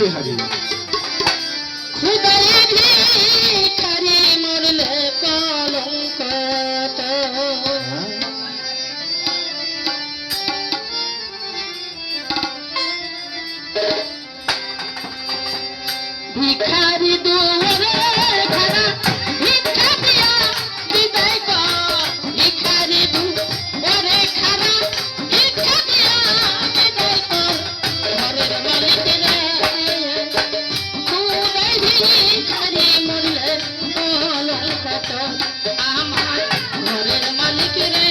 বলিহারি মরলে কলঙ্ক ভিখারি দুয়ারে খারা ভিক্ষা দিয়া বিদায় কর ভিখারি দুয়ারে খারা ভিক্ষা দিয়া বিদায় কর ঘরের মালিক রে খুদাই ভিখারি মরলে কলঙ্ক আমার ঘরের মালিক রে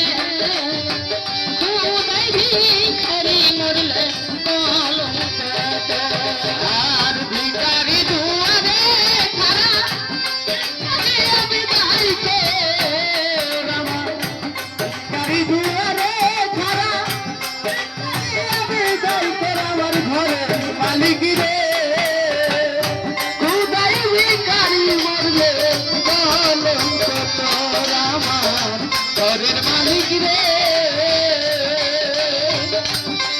খুদাই ভিখারি মরলে কলঙ্ক আর ভিখারি দুয়ারে খারা বিদায় কর আমার ভিখারি দুয়ারে খারা বিদায় কর আমার ঘরের মালিক রে খুদাই ভিখারি মরলে কলঙ্ক তোর আমার ঘরের মালিক রে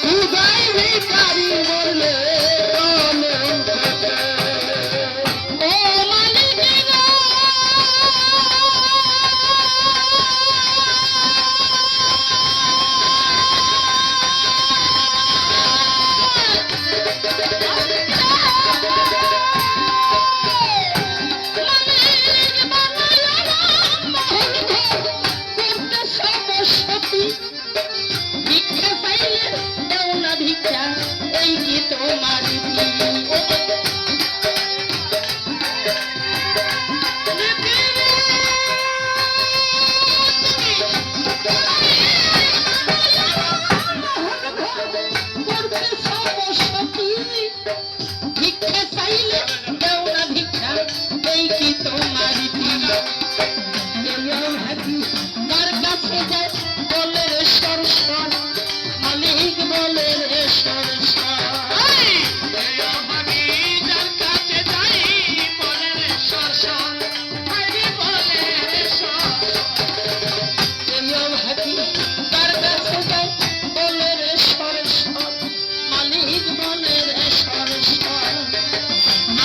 খুদাই ভিখারি মরলে কলঙ্ক ও মালিক রে ভিক্ষা পাইলে দেও না ভিক্ষা এই কি তোমার ভিক্ষা চাইলে দেও না ভিক্ষা এই কি তোমার তার কাছে যায় বলে রে সরসর মালিক বলে রে সরসর যার কাছে যাই বলে রে সরসর বলে রে তার কাছে যায় বলে রে সরসর মালিক বলে রে সরসর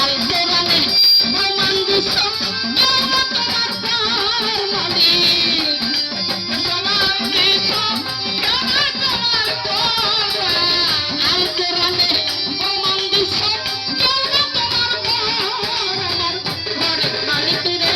আল কোরআনে প্রমাণ দিছ তোমার মালিক প্রমাণ দিছ তোমার আল কোরআনে প্রমাণ দিছ তোমার আমার ঘরের মালিক রে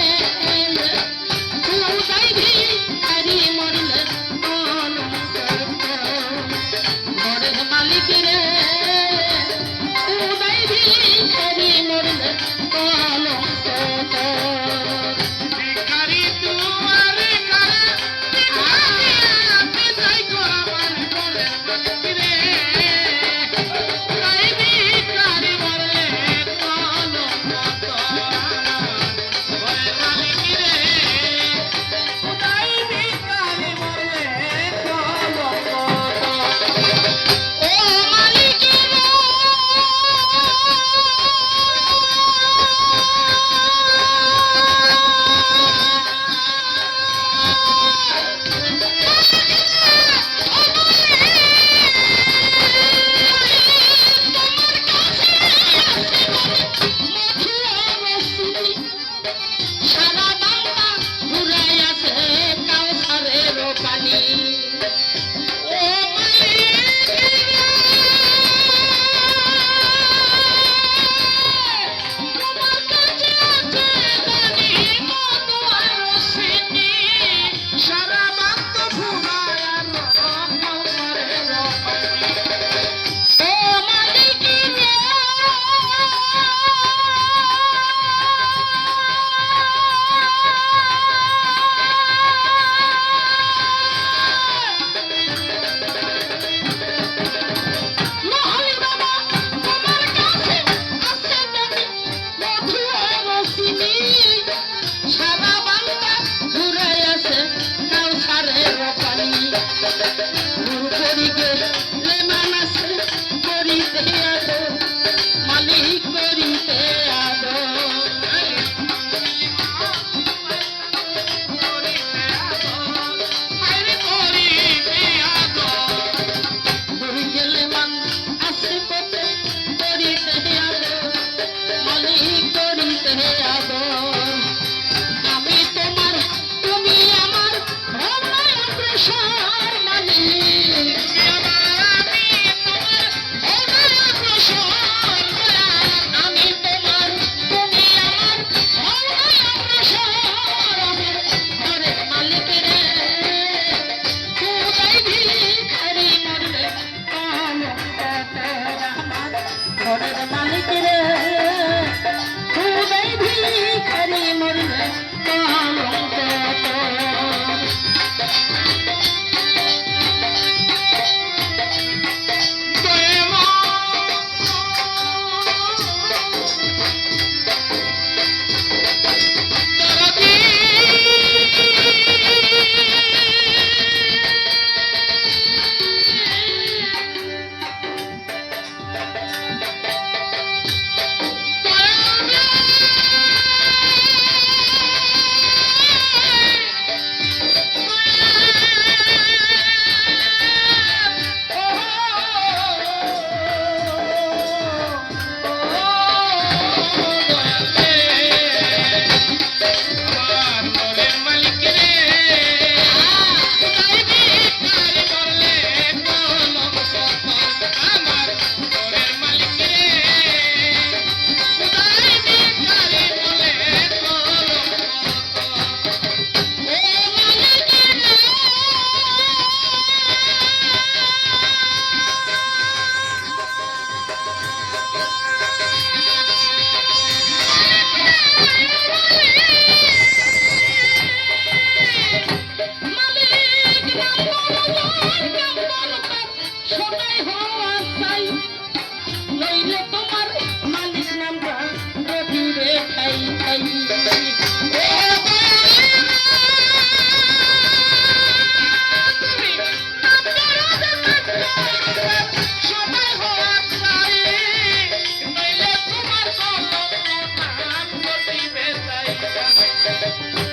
রে